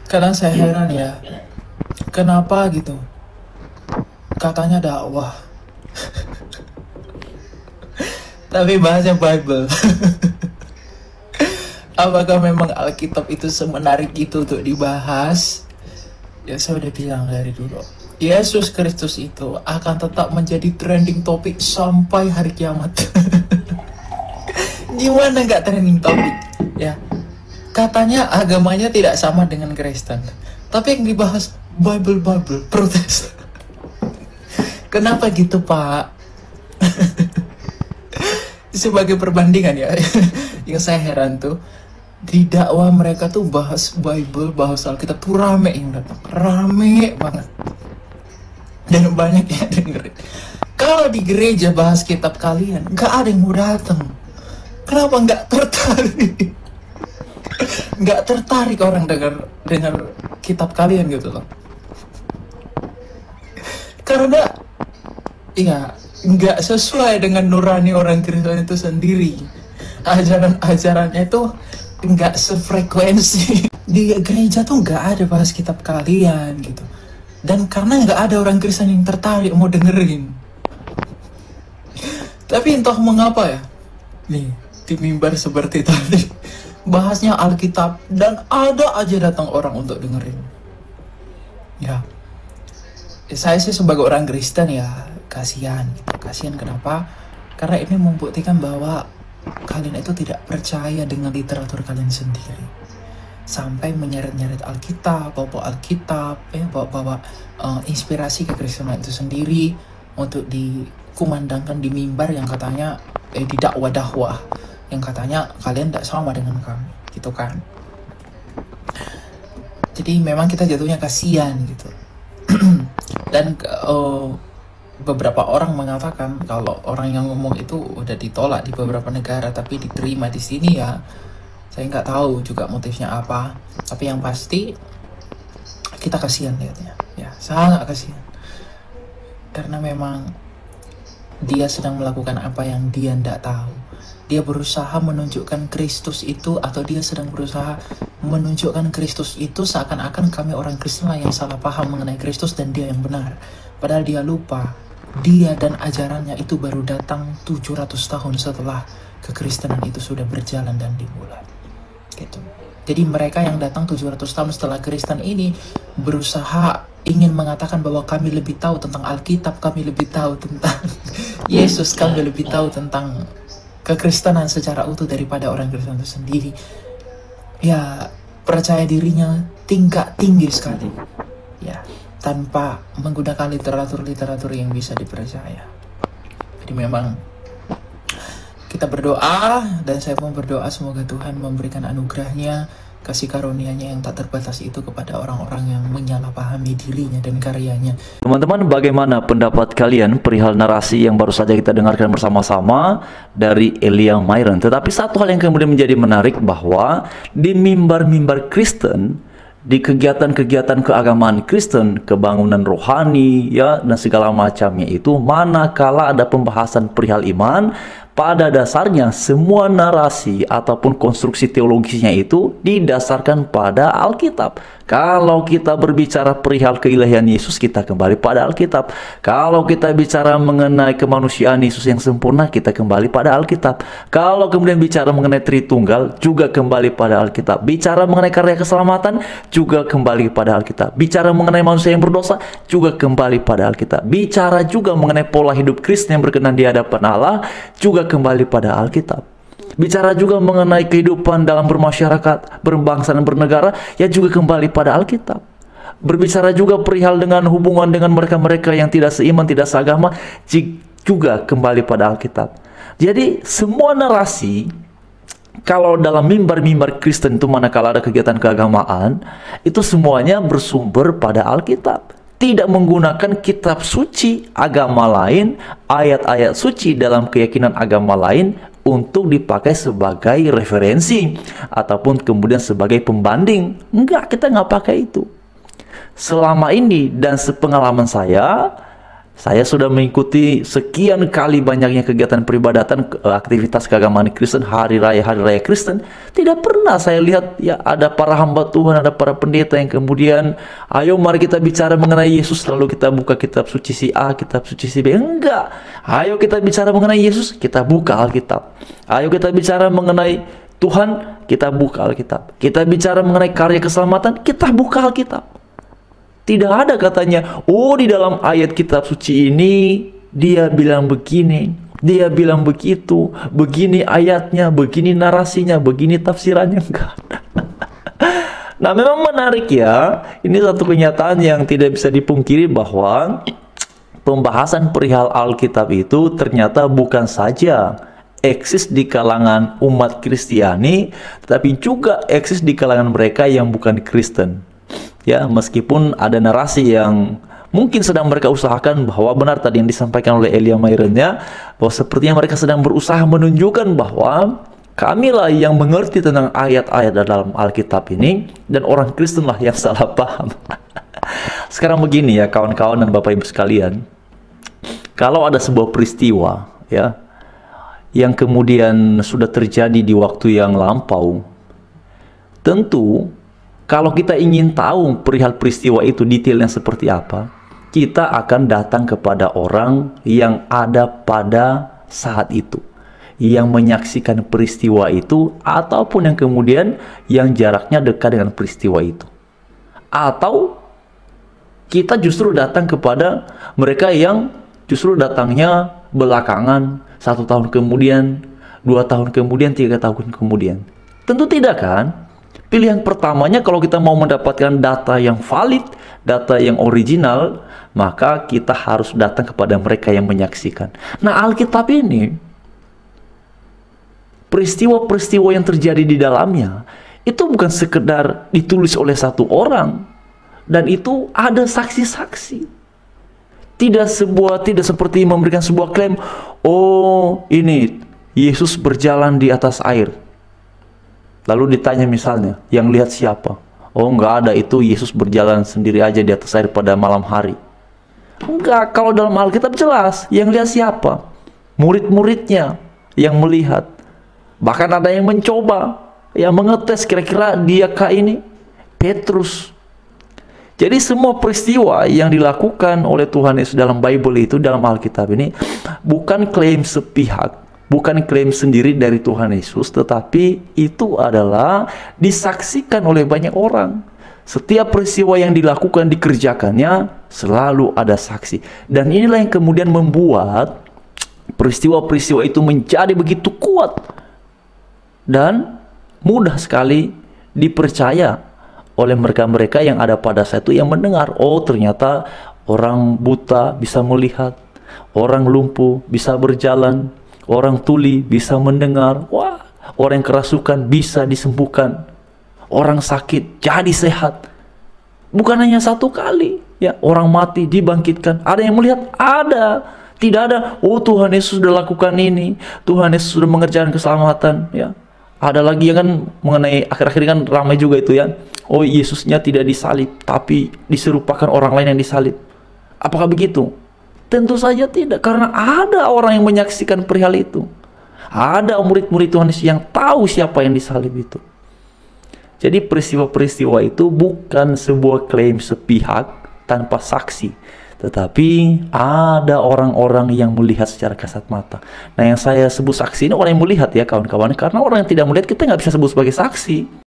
Kadang saya heran ya, kenapa gitu? Katanya dakwah, tapi bahasnya Bible. Apakah memang Alkitab itu semenarik itu untuk dibahas? Ya saya udah bilang dari dulu, Yesus Kristus itu akan tetap menjadi trending topik sampai hari kiamat. Gimana nggak trending topik? Ya, katanya agamanya tidak sama dengan Kristen, tapi yang dibahas Bible protes. Kenapa gitu Pak? Sebagai perbandingan ya, yang saya heran tuh, di dakwah mereka tuh bahas Bible, bahas Alkitab tuh rame yang datang, rame banget, dan banyak yang dengerin. Kalau di gereja bahas kitab kalian, nggak ada yang mau datang. Kenapa nggak tertarik? Nggak tertarik orang dengar kitab kalian gitu loh. Karena ya nggak sesuai dengan nurani orang Kristen itu sendiri. Ajaran-ajarannya itu nggak sefrekuensi. Di gereja tuh nggak ada bahas kitab kalian gitu. Dan karena nggak ada orang Kristen yang tertarik mau dengerin. Tapi entah mengapa ya, nih di mimbar seperti tadi bahasnya Alkitab dan ada aja datang orang untuk dengerin. Ya, saya sih sebagai orang Kristen ya kasihan gitu. Kasihan kenapa? Karena ini membuktikan bahwa kalian itu tidak percaya dengan literatur kalian sendiri, sampai menyeret-nyeret Alkitab, bawa Alkitab, bawa inspirasi kekristenan itu sendiri untuk dikumandangkan di mimbar yang katanya di dakwah yang katanya kalian tidak sama dengan kami, gitu kan? Jadi memang kita jatuhnya kasihan gitu. Dan beberapa orang mengatakan kalau orang yang ngomong itu udah ditolak di beberapa negara tapi diterima di sini ya. Saya nggak tahu juga motifnya apa. Tapi yang pasti kita kasihan lihatnya. Ya, sangat kasihan. Karena memang dia sedang melakukan apa yang dia tidak tahu. Dia berusaha menunjukkan Kristus itu, atau dia sedang berusaha menunjukkan Kristus itu seakan-akan kami orang Kristen lah yang salah paham mengenai Kristus dan dia yang benar. Padahal dia lupa, dia dan ajarannya itu baru datang 700 tahun setelah kekristenan itu sudah berjalan dan dimulai. Gitu. Jadi mereka yang datang 700 tahun setelah Kristen ini berusaha ingin mengatakan bahwa kami lebih tahu tentang Alkitab, kami lebih tahu tentang Yesus, kami lebih tahu tentang kekristenan secara utuh daripada orang Kristen itu sendiri. Ya, percaya dirinya tingkat tinggi sekali. Ya, tanpa menggunakan literatur yang bisa dipercaya. Jadi memang kita berdoa, dan saya pun berdoa semoga Tuhan memberikan anugerahnya, kasih karunia-Nya yang tak terbatas itu kepada orang-orang yang menyalahpahami dirinya dan karyanya. Teman-teman, bagaimana pendapat kalian perihal narasi yang baru saja kita dengarkan bersama-sama dari Elia Myron? Tetapi satu hal yang kemudian menjadi menarik, bahwa di mimbar-mimbar Kristen, di kegiatan-kegiatan keagamaan Kristen, kebangunan rohani ya dan segala macamnya itu, manakala ada pembahasan perihal iman, pada dasarnya semua narasi ataupun konstruksi teologisnya itu didasarkan pada Alkitab. Kalau kita berbicara perihal keilahian Yesus, kita kembali pada Alkitab. Kalau kita bicara mengenai kemanusiaan Yesus yang sempurna, kita kembali pada Alkitab. Kalau kemudian bicara mengenai Tritunggal, juga kembali pada Alkitab. Bicara mengenai karya keselamatan, juga kembali pada Alkitab. Bicara mengenai manusia yang berdosa, juga kembali pada Alkitab. Bicara juga mengenai pola hidup Kristen yang berkenan di hadapan Allah, juga kembali pada Alkitab. Bicara juga mengenai kehidupan dalam bermasyarakat, berbangsa dan bernegara, ya juga kembali pada Alkitab. Berbicara juga perihal dengan hubungan dengan mereka-mereka yang tidak seiman, tidak seagama, juga kembali pada Alkitab. Jadi semua narasi, kalau dalam mimbar-mimbar Kristen itu manakala ada kegiatan keagamaan, itu semuanya bersumber pada Alkitab. Tidak menggunakan kitab suci agama lain, ayat-ayat suci dalam keyakinan agama lain untuk dipakai sebagai referensi ataupun kemudian sebagai pembanding. Enggak, kita nggak pakai itu. Selama ini dan sepengalaman saya, Saya sudah mengikuti sekian kali banyaknya kegiatan peribadatan, aktivitas keagamaan Kristen, hari raya Kristen. Tidak pernah saya lihat ya ada para hamba Tuhan, ada para pendeta yang kemudian, ayo mari kita bicara mengenai Yesus, lalu kita buka kitab suci si A, kitab suci si B. Enggak. Ayo kita bicara mengenai Yesus, kita buka Alkitab. Ayo kita bicara mengenai Tuhan, kita buka Alkitab. Kita bicara mengenai karya keselamatan, kita buka Alkitab. Tidak ada katanya, oh di dalam ayat kitab suci ini dia bilang begini, dia bilang begitu, begini ayatnya, begini narasinya, begini tafsirannya. Enggak ada. Nah, memang menarik ya, ini satu kenyataan yang tidak bisa dipungkiri bahwa pembahasan perihal Alkitab itu ternyata bukan saja eksis di kalangan umat Kristiani, tetapi juga eksis di kalangan mereka yang bukan Kristen. Ya, meskipun ada narasi yang mungkin sedang mereka usahakan bahwa benar tadi yang disampaikan oleh Elia Myron-nya, bahwa sepertinya mereka sedang berusaha menunjukkan bahwa kamilah yang mengerti tentang ayat-ayat dalam Alkitab ini, dan orang Kristen lah yang salah paham. Sekarang begini ya kawan-kawan dan Bapak Ibu sekalian, kalau ada sebuah peristiwa ya yang kemudian sudah terjadi di waktu yang lampau, tentu kalau kita ingin tahu perihal peristiwa itu detailnya seperti apa, kita akan datang kepada orang yang ada pada saat itu, yang menyaksikan peristiwa itu, ataupun yang kemudian yang jaraknya dekat dengan peristiwa itu. Atau kita justru datang kepada mereka yang justru datangnya belakangan, 1 tahun kemudian, 2 tahun kemudian, 3 tahun kemudian. Tentu tidak kan? Pilihan pertamanya kalau kita mau mendapatkan data yang valid, data yang original, maka kita harus datang kepada mereka yang menyaksikan. Nah, Alkitab ini, peristiwa-peristiwa yang terjadi di dalamnya, itu bukan sekedar ditulis oleh satu orang, dan itu ada saksi-saksi. Tidak seperti memberikan sebuah klaim, oh ini Yesus berjalan di atas air. Lalu ditanya misalnya, yang lihat siapa? Oh enggak ada, itu Yesus berjalan sendiri aja di atas air pada malam hari. Enggak, kalau dalam Alkitab jelas, yang lihat siapa? Murid-muridnya yang melihat. Bahkan ada yang mencoba, yang mengetes kira-kira diakah ini Petrus. Jadi semua peristiwa yang dilakukan oleh Tuhan Yesus dalam Bible itu, dalam Alkitab ini, bukan klaim sepihak, bukan klaim sendiri dari Tuhan Yesus, tetapi itu adalah disaksikan oleh banyak orang. Setiap peristiwa yang dilakukan, dikerjakannya, selalu ada saksi. Dan inilah yang kemudian membuat peristiwa-peristiwa itu menjadi begitu kuat dan mudah sekali dipercaya oleh mereka-mereka yang ada pada saat itu, yang mendengar, oh ternyata orang buta bisa melihat, orang lumpuh bisa berjalan, orang tuli bisa mendengar, wah, orang yang kerasukan bisa disembuhkan, orang sakit jadi sehat. Bukan hanya satu kali, ya, orang mati dibangkitkan. Ada yang melihat? Ada. Tidak ada, oh Tuhan Yesus sudah lakukan ini, Tuhan Yesus sudah mengerjakan keselamatan, ya. Ada lagi yang kan mengenai akhir-akhir ini kan ramai juga itu ya, oh Yesusnya tidak disalib, tapi diserupakan orang lain yang disalib. Apakah begitu? Tentu saja tidak, karena ada orang yang menyaksikan perihal itu. Ada murid-murid Tuhan Yesus yang tahu siapa yang disalib itu. Jadi peristiwa-peristiwa itu bukan sebuah klaim sepihak tanpa saksi, tetapi ada orang-orang yang melihat secara kasat mata. Nah, yang saya sebut saksi ini orang yang melihat ya kawan-kawan, karena orang yang tidak melihat kita nggak bisa sebut sebagai saksi.